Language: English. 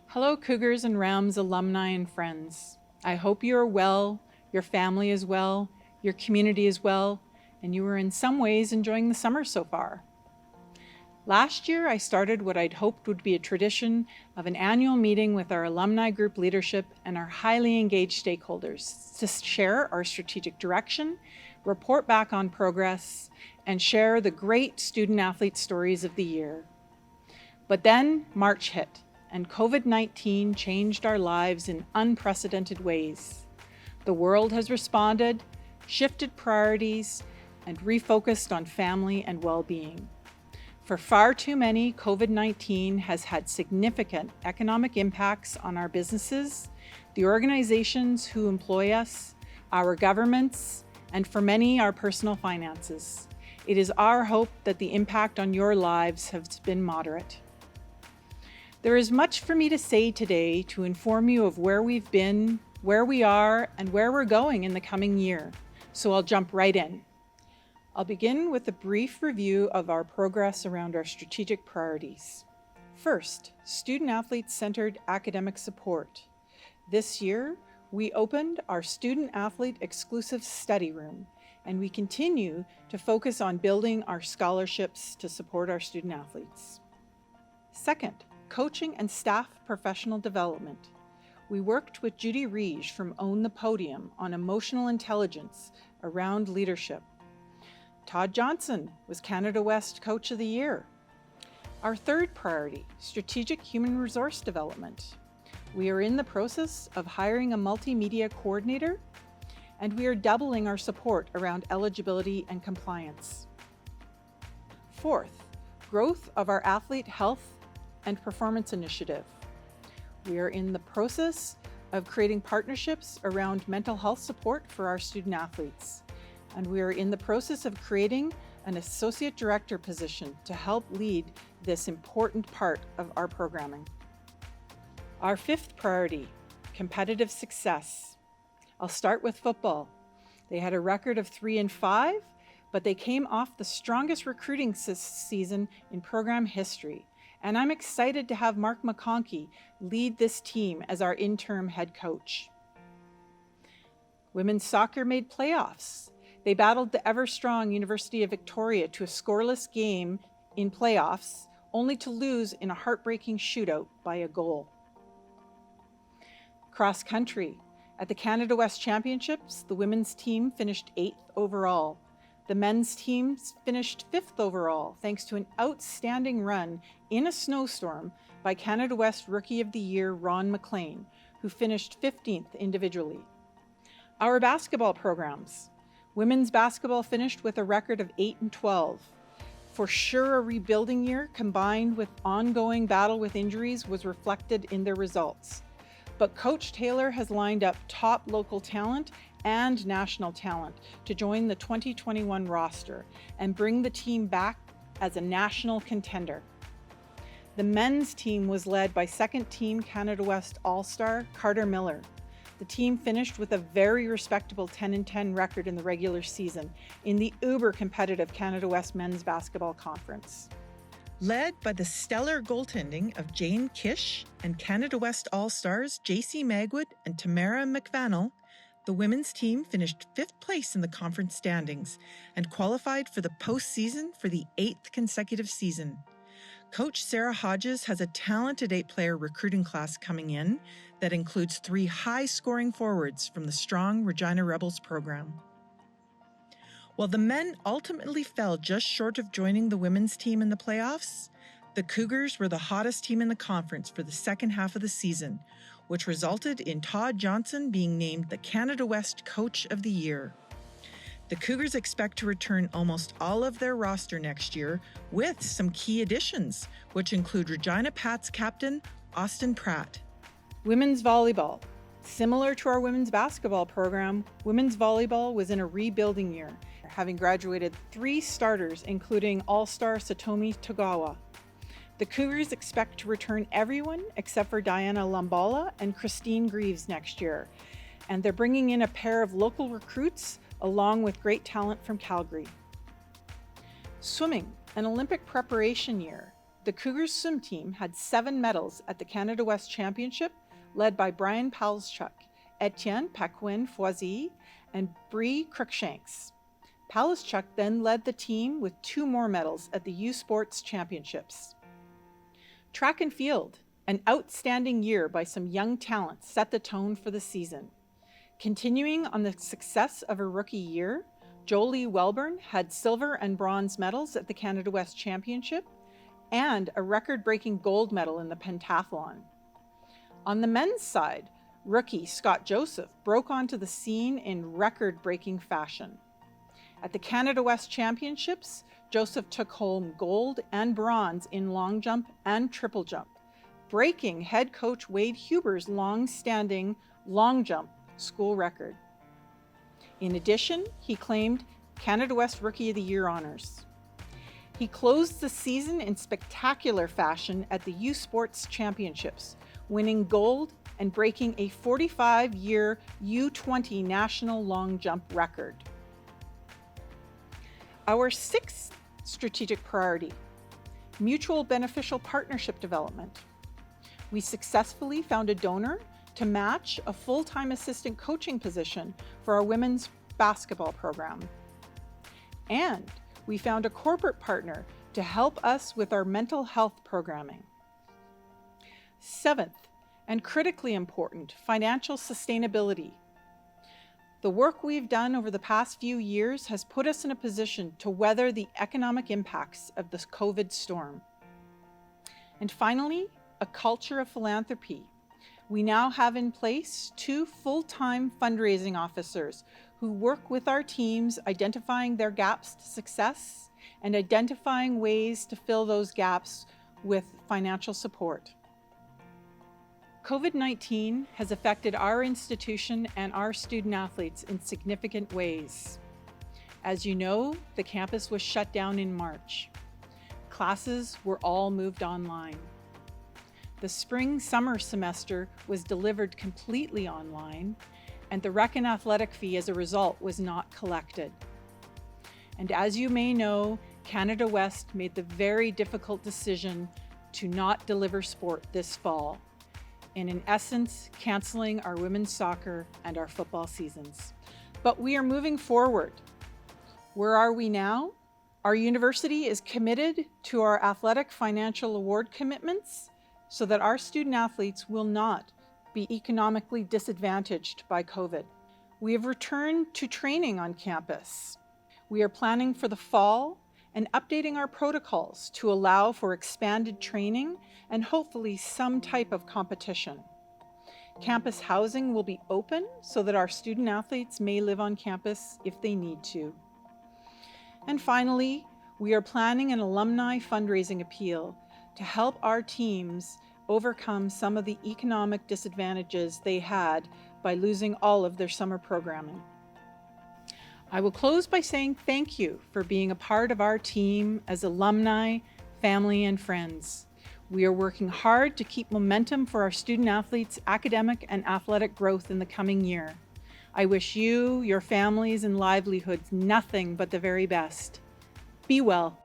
Hello, Cougars and Rams alumni and friends. I hope you are well, your family is well, your community is well, and you are in some ways enjoying the summer so far. Last year, I started what I'd hoped would be a tradition of an annual meeting with our alumni group leadership and our highly engaged stakeholders to share our strategic direction, report back on progress, and share the great student-athlete stories of the year. But then March hit, and COVID-19 changed our lives in unprecedented ways. The world has responded, shifted priorities, and refocused on family and well-being. For far too many, COVID-19 has had significant economic impacts on our businesses, the organizations who employ us, our governments, and for many, our personal finances. It is our hope that the impact on your lives has been moderate. There is much for me to say today to inform you of where we've been, where we are, and where we're going in the coming year. So I'll jump right in. I'll begin with a brief review of our progress around our strategic priorities. First, student-athlete-centered academic support. This year, we opened our student-athlete exclusive study room, and we continue to focus on building our scholarships to support our student-athletes. Second, coaching and staff professional development. We worked with Judy Riege from Own the Podium on emotional intelligence around leadership. Todd Johnson was Canada West Coach of the Year. Our third priority, strategic human resource development. We are in the process of hiring a multimedia coordinator, and we are doubling our support around eligibility and compliance. Fourth, growth of our athlete health and performance initiative. We are in the process of creating partnerships around mental health support for our student athletes. And we are in the process of creating an associate director position to help lead this important part of our programming. Our fifth priority, competitive success. I'll start with football. They had a record of 3-5, but they came off the strongest recruiting season in program history. And I'm excited to have Mark McConkey lead this team as our interim head coach. Women's soccer made playoffs. They battled the ever-strong University of Victoria to a scoreless game in playoffs, only to lose in a heartbreaking shootout by a goal. Cross country. At the Canada West Championships, the women's team finished 8th overall. The men's team finished 5th overall, thanks to an outstanding run in a snowstorm by Canada West Rookie of the Year Ron McLean, who finished 15th individually. Our basketball programs. Women's basketball finished with a record of 8-12. For sure, a rebuilding year combined with ongoing battle with injuries was reflected in their results. But Coach Taylor has lined up top local talent and national talent to join the 2021 roster and bring the team back as a national contender. The men's team was led by second-team Canada West All-Star Carter Miller. The team finished with a very respectable 10-10 record in the regular season in the uber-competitive Canada West Men's Basketball Conference. Led by the stellar goaltending of Jane Kish and Canada West All-Stars JC Magwood and Tamara McVannell, the women's team finished 5th place in the conference standings and qualified for the postseason for the 8th consecutive season. Coach Sarah Hodges has a talented 8-player recruiting class coming in that includes 3 high-scoring forwards from the strong Regina Rebels program. While the men ultimately fell just short of joining the women's team in the playoffs, the Cougars were the hottest team in the conference for the second half of the season, which resulted in Todd Johnson being named the Canada West Coach of the Year. The Cougars expect to return almost all of their roster next year with some key additions, which include Regina Pat's captain, Austin Pratt. Women's volleyball. Similar to our women's basketball program, women's volleyball was in a rebuilding year, having graduated 3 starters, including All-Star Satomi Togawa. The Cougars expect to return everyone except for Diana Lambala and Christine Greaves next year, and they're bringing in a pair of local recruits along with great talent from Calgary. Swimming, an Olympic preparation year. the Cougars swim team had 7 medals at the Canada West Championship, led by Brian Palschuk, Etienne Paquin-Foisy, and Bree Cruikshanks. Palschuk then led the team with 2 more medals at the U Sports Championships. Track and field, an outstanding year by some young talent, set the tone for the season. Continuing on the success of her rookie year, Jolie Welburn had silver and bronze medals at the Canada West Championship and a record-breaking gold medal in the pentathlon. On the men's side, rookie Scott Joseph broke onto the scene in record-breaking fashion. At the Canada West Championships, Joseph took home gold and bronze in long jump and triple jump, breaking head coach Wade Huber's long-standing long jump school record. In addition, he claimed Canada West Rookie of the Year honors. He closed the season in spectacular fashion at the U Sports Championships, winning gold and breaking a 45-year U20 national long jump record. Our 6th strategic priority, mutual beneficial partnership development. We successfully found a donor to match a full-time assistant coaching position for our women's basketball program. And we found a corporate partner to help us with our mental health programming. 7th, and critically important, financial sustainability. The work we've done over the past few years has put us in a position to weather the economic impacts of this COVID storm. And finally, a culture of philanthropy. We now have in place 2 full-time fundraising officers who work with our teams identifying their gaps to success and identifying ways to fill those gaps with financial support. COVID-19 has affected our institution and our student athletes in significant ways. As you know, the campus was shut down in March. Classes were all moved online. The spring-summer semester was delivered completely online, and the rec and athletic fee as a result was not collected. And as you may know, Canada West made the very difficult decision to not deliver sport this fall, and in essence, canceling our women's soccer and our football seasons. But we are moving forward. Where are we now? Our university is committed to our athletic financial award commitments so that our student athletes will not be economically disadvantaged by COVID. We have returned to training on campus. We are planning for the fall and updating our protocols to allow for expanded training and hopefully some type of competition. Campus housing will be open so that our student athletes may live on campus if they need to. And finally, we are planning an alumni fundraising appeal to help our teams overcome some of the economic disadvantages they had by losing all of their summer programming. I will close by saying thank you for being a part of our team as alumni, family, and friends. We are working hard to keep momentum for our student athletes' academic and athletic growth in the coming year. I wish you, your families, and livelihoods nothing but the very best. Be well.